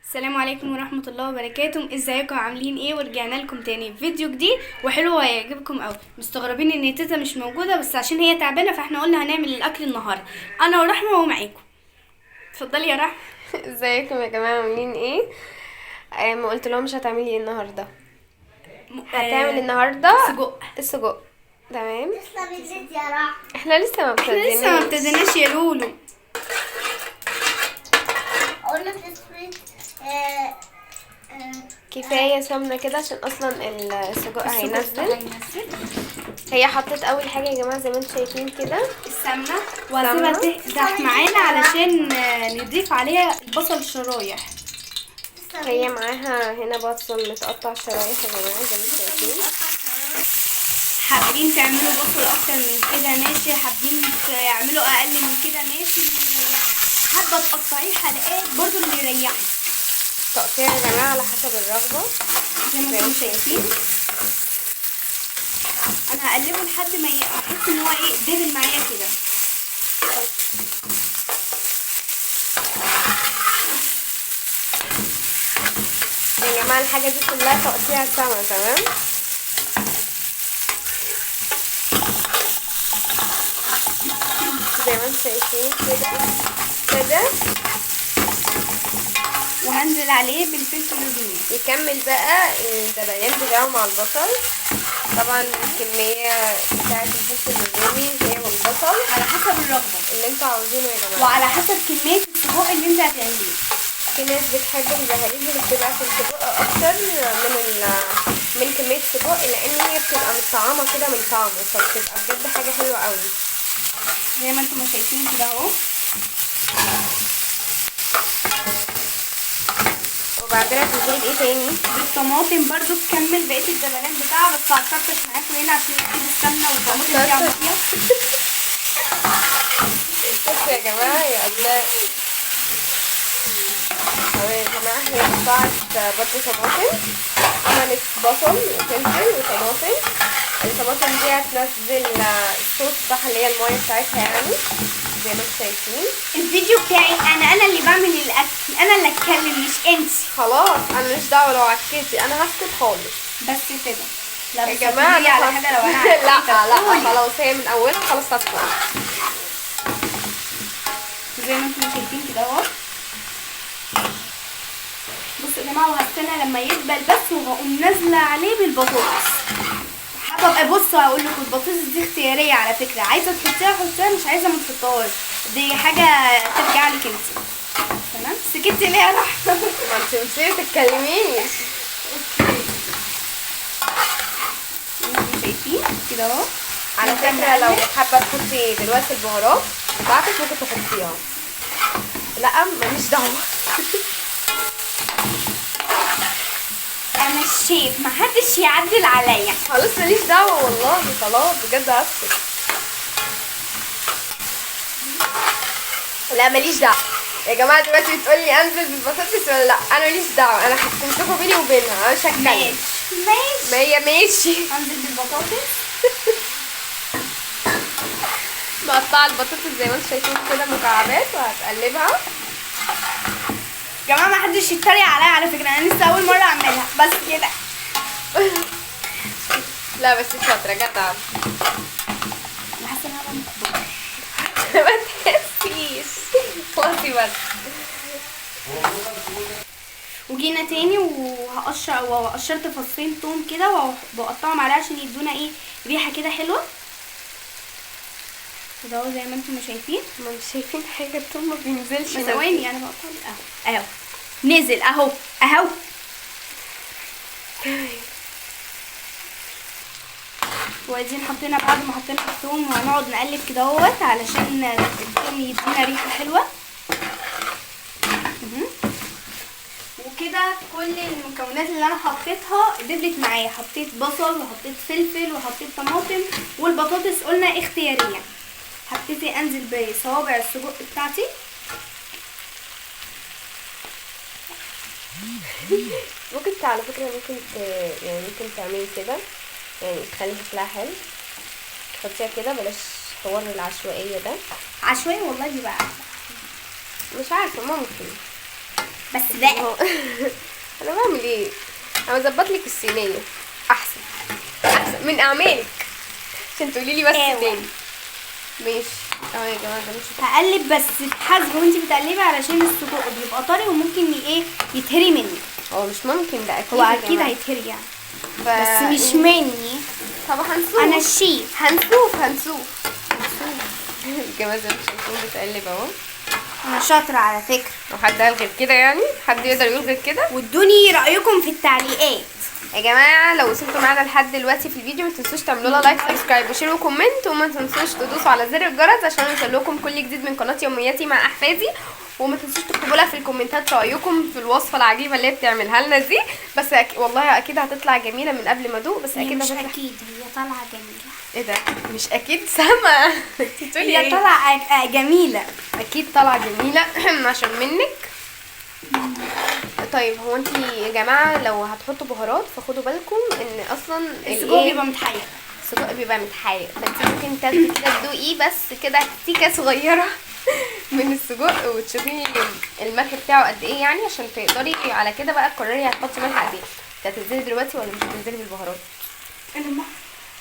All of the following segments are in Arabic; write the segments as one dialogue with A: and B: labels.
A: السلام عليكم ورحمة الله وبركاته. ازيكم عاملين ايه؟ ورجعنا لكم تاني بفيديو جديد وحلو وهيعجبكم قوي. مستغربين ان تيتا مش موجودة بس عشان هي تعبانة، فاحنا قلنا هنعمل الاكل النهاردة انا ورحمة ومعاكم. اتفضلي يا رحمة.
B: ازيكم يا جماعه عاملين ايه؟ ما قلت لهم مش هتعملي ايه النهارده؟ هتعمل النهارده
A: سجق.
B: السجق. تمام.
C: لسه بديت يا رحمة.
B: احنا لسه ما
A: احنا لسه ما ابتديناش يا لولو.
C: اقول لك اسمي
B: كفايه سمنه كده عشان اصلا السجق هينزل. هي حطت اول حاجه يا جماعه زي ما انتم شايفين كده
A: السمنة وهسيبها تقدح معانا علشان نضيف عليها البصل شرايح.
B: هي معاها هنا بصل متقطع شرايح يا جماعه زي ما انتم شايفين.
A: حابين تعملوا بصل اكتر من كده ناشف، حابين تعملوا اقل من كده ناشف، حابه تقطعيه حلقات برضو اللي يريحك.
B: تقطيع يا جماعه على حسب الرغبه
A: زي ما انتم شايفين. انا هقلبه لحد ما احس ان هو ايه دبل معايا كده.
B: يا جماعه الحاجه دي كلها تقطيع سمنه. تمام. زي ما انتم شايفين كده
A: وهنزل عليه بالفلفل الرومي.
B: يكمل بقى الدبلان بتاعه مع البصل. طبعا الكمية بتاعة الفلفل الرومي هي والبصل
A: على حسب الرغبه
B: اللي انتوا عاوزينه يا جماعة،
A: وعلى حسب كميه السجق اللي انت هتعمليه.
B: في ناس بتحب البهاريز اللي بتبقى في السجق اكتر من كمية السجق، لان هي بتبقى متطعمة كده من طعمه، فبتبقى بجد حاجة حلوة قوي.
A: زي ما انتم شايفين كده اهو.
B: وبعدين هتنزلي بايه تاني؟
A: بالطماطم برضو تكمل بقيه الدبلان بتاعها، بس هتطرطش معاكم هنا عشان تجيب السمنه والطماطم فيها ميه.
B: بصوا يا جماعة يا أبناء، تمام يا جماعة، هي قطعت برضه طماطم، عملت بصل وفلفل وطماطم. الطماطم دي هتنزل الصوص بتاعها اللي هي المايه بتاعتها يعني زي ما انتم شايفين.
A: الفيديو بتاعي انا اللي بعمل الاكل، انا اللي اتكلم مش انت.
B: خلاص انا ماليش دعوه لو عكيتي، انا هسكت خالص.
A: بس كده. لا
B: يا
A: بس
B: جماعه
A: هتقولي على حاجه لو انا
B: لا خلاص هي من اولها خلاص هسكت.
A: زي ما انتم شايفين كده اهو. بصوا يا جماعه، وهستنى لما يدبل بس وهقوم نازله عليه بالبطاطس. حابه بصوا هقول لكم البطاطس دي اختياريه على فكره، عايزه تحطيها حطيها، مش عايزه ما تحطهاش، دي حاجه ترجع لك انت. تمام. سكتي ليه يا رحمه؟
B: ما انت مش تتكلميش.
A: انتم شايفين كده اهو.
B: على فكره لو حابه تحطي دلوقتي البهارات بتاعتك ممكن تحطيها، لا ماليش دعوه.
A: انا الشيف محدش يعدل عليا.
B: خلاص ماليش دعوه والله، خلاص بجد هسكت. لا ماليش دعوه يا جماعه، دلوقتي بتقولي انزل بالبطاطس ولا لا؟ انا ماليش دعوه، انا حكمتكم بيني وبينها، انا مش هتكلم.
A: ماشي
B: ما هي ماشي.
A: هنزل بالبطاطس.
B: مقطعه البطاطس زي ما انتم شايفين كده مكعبات وهتقلبها.
A: يا جماعه محدش يتريق عليا على فكره، انا لسه اول مره اعملها بس كده.
B: لا بس شاطره جدعه.
A: انا حاسه ان انا مخبوطه.
B: ما تحسيش خلاصي بس.
A: وجينا تاني وقشرت فصين توم كده وبقطعهم عليه عشان يدونا ايه ريحه كده حلوه كده اهو زي ما انتم شايفين.
B: ما مش شايفين حاجه، التوم ما بينزلش.
A: ثواني انا بقطع اهو نزل اهو اهو. وادين حطينا بعد ما حطينا الثوم وهنقعد نقلب كده اهوت علشان الثوم يدينا ريحه حلوه. وكده كل المكونات اللي انا حطيتها دبلت معايا، حطيت بصل وحطيت فلفل وحطيت طماطم، والبطاطس قلنا اختياريه. هبتدي انزل بصوابع السجق بتاعتي.
B: ممكن على فكره يعني ممكن تعملي كده، يعني تخلي شكلها حلو، تحطيها كده، بلاش حوار العشوائيه ده.
A: عشوائي والله بيبقى
B: مش عارفه، ممكن
A: بس بقى
B: انا بعمل ايه؟ انا بظبط لك الصينيه احسن من اعمالك عشان تقولي لي بس
A: أيوة.
B: تاني. ماشي اهو يا جماعه، ده مش
A: هقلب بس تحاسبي وانتي بتقلبي علشان السجق بيبقى طري وممكن يتهري منك.
B: هو مش ممكن، ده اكيد
A: هو
B: يا
A: اكيد
B: جماعة.
A: هيتهري يعني،
B: ف...
A: بس مش مني.
B: طب هنشوف.
A: انا الشيف.
B: هنشوف الجماعه زي ما شايفين بتقلب اهو.
A: انا شاطره على فكره.
B: لو حد قال غير كده يعني، حد يقدر يقول غير كده؟
A: وادوني رايكم في التعليقات.
B: يا جماعه لو وصلتوا معانا لحد دلوقتي في الفيديو ما تنسوش تعملوا لنا لايك، سبسكرايب، وشير وكومنت، وما تنسوش تدوسوا على زر الجرس عشان يوصلكم كل جديد من قناه يومياتي مع احفادي. وما تنسوش تكتبوا لها في الكومنتات رايكم في الوصفه العجيبه اللي هي بتعملها لنا دي. بس والله اكيد هتطلع جميله من قبل ما ادوق، بس
A: هي
B: اكيد
A: مش
B: هتطلع.
A: اكيد، هي طالعه جميله.
B: ايه ده؟ مش اكيد سما انت بتقولي
A: هي
B: ايه؟
A: طالعه جميله.
B: اكيد طالعه جميله عشان منك. طيب هو انتي يا جماعه لو هتحطوا بهارات فخدوا بالكم ان اصلا
A: السجق بيبقى متحير.
B: السجق بيبقى متحير، فانت ممكن تاخدي كده تدوقي بس كده تيكه صغيره من السجق وتشوفي الملح بتاعه قد ايه يعني، عشان تقدري على كده بقى تقرري هتحطي ملح قد ايه. انت هتنزلي دلوقتي ولا مش هتنزلي بالبهارات؟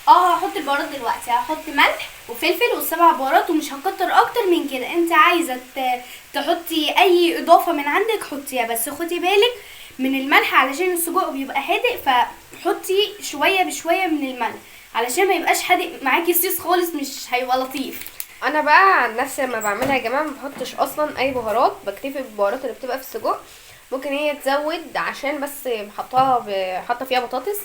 A: هحط البهارات دلوقتي. هحط ملح وفلفل والسبع بهارات ومش هكتر اكتر من كده. انت عايزه تحطي اي اضافه من عندك حطيها، بس خدي بالك من الملح علشان السجق بيبقى حادق، فحطي شويه بشويه من الملح علشان ما يبقاش حادق معاكي سيس خالص، مش هيبقى لطيف.
B: انا بقى عن نفسي لما بعملها يا جماعه ما بحطش اصلا اي بهارات، بكتفي بالبهارات اللي بتبقى في السجق. ممكن هي تزود عشان بس حاطه فيها بطاطس،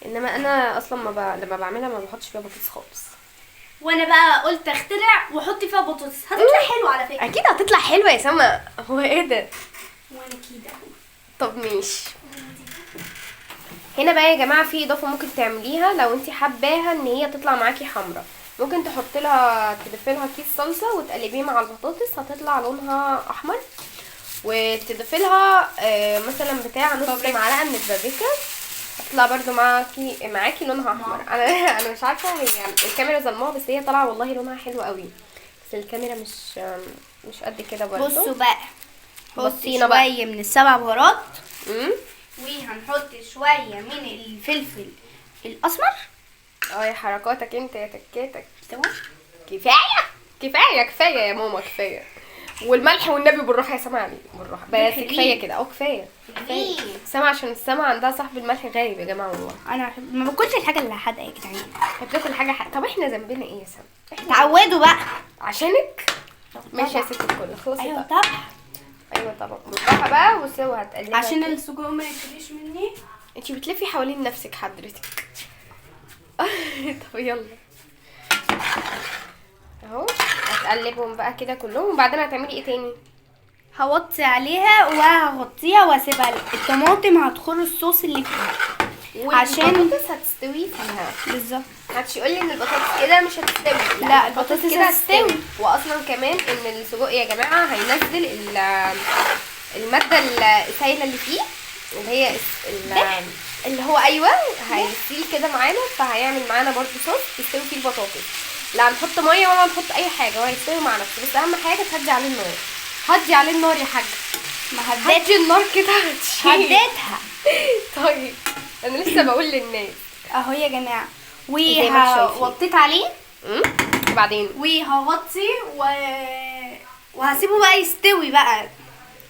B: انما انا اصلا لما بعملها ما بحطش فيها بطاطس خالص.
A: وانا بقى قلت اخترع واحط فيها بطاطس، هتطلع حلوه على فكره.
B: اكيد هتطلع حلوه يا سما. هو ايه ده؟
A: وانا كده.
B: طب ماشي. هنا بقى يا جماعه في اضافه ممكن تعمليها لو انت حباها ان هي تطلع معاكي حمرا. ممكن تحطي لها تضيفي لها كيس صلصه وتقلبيه مع البطاطس، هتطلع لونها احمر. وتضيفي لها مثلا بتاع نص معلقه من البابريكا، هتطلع برده معاكي لونها احمر. انا مش عارفه هي الكاميرا ظلمها، بس هي طالعه والله لونها حلو قوي، بس الكاميرا مش قد كده برده.
A: بصوا بقى، حط
B: بصينا بقى.
A: شويه من السبع بهارات وهنحط شويه من الفلفل الاسمر.
B: يا حركاتك انت يا تكاتك.
A: تمام.
B: كفايه يا ماما كفايه. والملح والنبي بالراحه يا سما عليه، بالراحه بس كفايه كده. كفايه سما، عشان السما عندها صاحب الملح غايب يا جماعه والله.
A: انا ما باكلش الحاجه اللي حادقه يا جدعان.
B: بتاكل حاجه طب احنا ذنبنا ايه يا سما؟
A: تعودوا بقى
B: عشانك. ماشي يا ست الكل، خلصي
A: ايوه
B: بقى.
A: طبعا.
B: ايوه طبعا بالراحه بقى وسوا هتقلبي
A: عشان السجق ما يتقليش مني.
B: انتي بتلفي حوالين نفسك حضرتك. طب يلا اهو هتقلبهم بقى كده كلهم، وبعدين هتعملي ايه تاني؟
A: هوطي عليها وهغطيها واسيبها. الطماطم هتخر الصوص اللي فيها عشان
B: البطاطس هتستوي فيها.
A: بالظبط.
B: محدش يقول لي ان البطاطس كده مش هتستوي.
A: لا البطاطس
B: كده
A: هتستوي.
B: واصلا كمان ان السجق يا جماعه هينزل الماده السائله اللي فيه، اللي هي اللي هو ايوه هيسيل كده معانا، فهيعمل معانا برضو صوص تستوي فيه البطاطس. لا هنحط ميه ولا هنحط اي حاجه، هو هيستوي مع نفسه. بس اهم حاجه تهدي عليه النار. هدي عليه النار يا حاجه.
A: ما هديت
B: هدي النار كده هتشيل.
A: هديتها.
B: طيب انا لسه بقول للناس
A: اهو يا جماعه.
B: زي ما انتوا شايفين.
A: ووطيت عليه
B: وبعدين
A: وهغطي وهسيبه بقى يستوي بقى.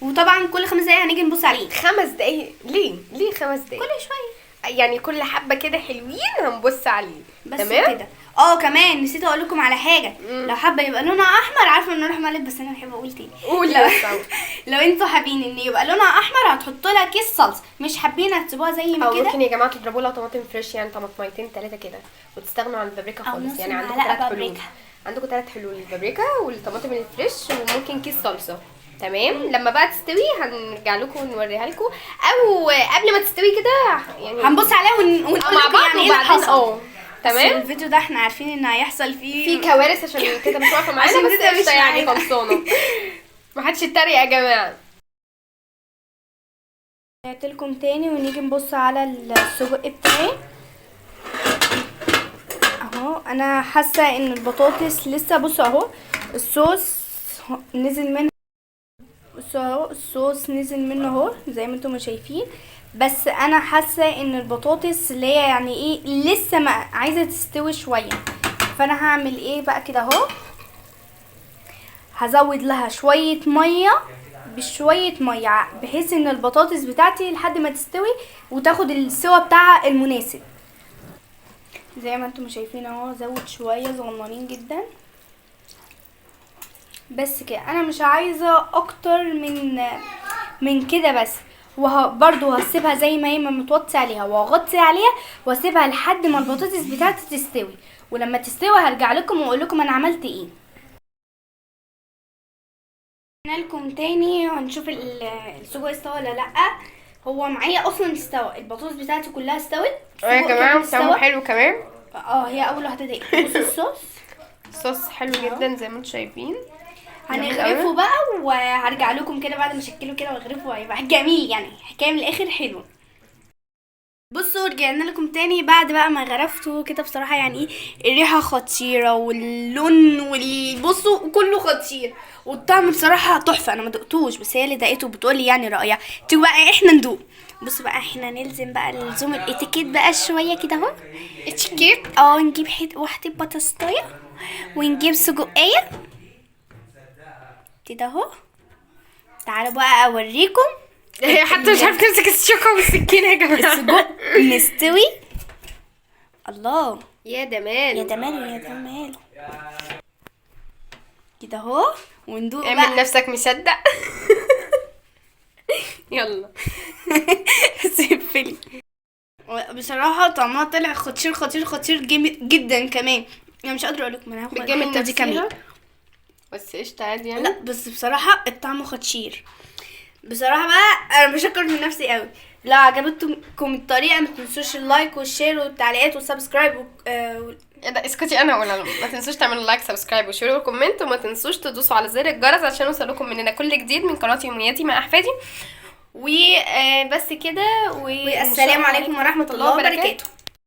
A: وطبعا كل 5 دقايق هنيجي نبص عليه.
B: 5 دقايق؟ ليه 5 دقايق؟
A: كل شويه
B: يعني كل حبه كده حلوين هنبص عليه.
A: بس
B: تمام
A: كده. كمان نسيت اقول لكم على حاجه. لو حابه يبقى لونها احمر، عارفه ان لونها مقلب، بس انا بحب اقول تاني.
B: قولي بس.
A: لو انتوا حابين ان يبقى لونها احمر هتحطوا لها كيس صلصه، مش حابين هتسيبوها زي ما
B: او
A: كده.
B: ممكن يا جماعه تضربوا لها طماطم فريش، يعني طماطميتين 3 كده، وتستغنوا عن البابريكا
A: أو
B: خالص.
A: نص
B: يعني عندكم
A: معلقة
B: 3 حلول.
A: بابريكا.
B: عندكم 3 حلول: البابريكا والطماطم الفريش وممكن كيس صلصه. تمام. لما بقى تستوي هنرجع لكم ونوريها لكم، او قبل ما تستوي كده يعني
A: هنبص عليها ونقول
B: مع
A: لكم
B: بعض
A: يعني ايه اللي
B: وبعدين
A: حصل.
B: تمام.
A: الفيديو ده احنا عارفين ان هيحصل فيه
B: في كوارث عشان تيتا مش واقفه معانا،
A: عشان
B: بس
A: تيتا مش
B: قشطه يعني
A: معانا.
B: خلصانه. محدش يتريق يا جماعه.
A: رجعت لكم تاني ونيجي نبص على السجق بتاعي اهو. انا حاسه ان البطاطس لسه، بصوا اهو الصوص نزل منها، بصوا اهو الصوص نزل منه اهو زي ما انتم شايفين. بس انا حاسه ان البطاطس اللي هي يعني ايه لسه ما عايزه تستوي شويه، فانا هعمل ايه بقى كده اهو، هزود لها شويه ميه بشويه ميه بحيث ان البطاطس بتاعتي لحد ما تستوي وتاخد السوا بتاعها المناسب. زي ما انتم شايفين اهو زود شويه صغننين جدا بس كده. انا مش عايزه اكتر من كده بس. برضو هسيبها زي ما هي متوطي عليها وهغطي عليها واسيبها لحد ما البطاطس بتاعتي تستوي، ولما تستوي هرجع لكم واقول لكم انا عملت ايه. لكم تاني هنشوف السجق استوى ولا لا. هو معايا اصلا استوى، البطاطس بتاعتي كلها استوت.
B: يا جماعه طعمه حلو كمان.
A: هي اول واحده دي. بصوا الصوص،
B: الصوص حلو جدا زي ما انتم شايفين.
A: هنغرفه بقى وهرجع لكم كده بعد ما اشكله كده واغرفه، هيبقى جميل يعني حكايه من الاخر حلوه. بصوا رجعنا لكم تاني بعد بقى ما غرفته كده. بصراحه يعني ايه الريحه خطيره واللون بصوا كله خطير والطعم بصراحه تحفه. انا ما دقتوش بس هي اللي دقته بتقولي يعني رايها. تيجوا بقى احنا ندوق. بصوا بقى احنا نلزم بقى لزوم الاتيكيت بقى شويه كده اهو. اتيكيت نجيب واحده بطاطسايه ونجيب سجقيه كده اهو. تعالوا بقى اوريكم.
B: هي حتى مش عارفه تمسك الشوكه والسكينه يا جماعه.
A: السجق مستوي. الله
B: يا ده ماله
A: يا ده ماله يا ده ماله كده اهو وندوق
B: اعمل
A: بقى.
B: نفسك مصدق. يلا
A: سيبلي. بصراحه طعمها طلع خطير خطير خطير جامد جدا كمان. انا مش قادره اقول لكم انا هاخد
B: بتجمد
A: دي كمان
B: بس قشطه عادي يعني.
A: لا بس بصراحه الطعم خطير بصراحه بقى. انا بشكر من نفسي قوي. لو عجبتكم الطريقه ما تنسوش اللايك والشير والتعليقات والسبسكرايب
B: ايه ده اسكتي انا اقولها. ما تنسوش تعملوا لايك سبسكرايب وشير وكومنت، وما تنسوش تدوسوا على زر الجرس عشان يوصلكم مننا كل جديد من قناه يومياتي مع احفادي. وبس كده
A: والسلام عليكم ورحمه الله وبركاته.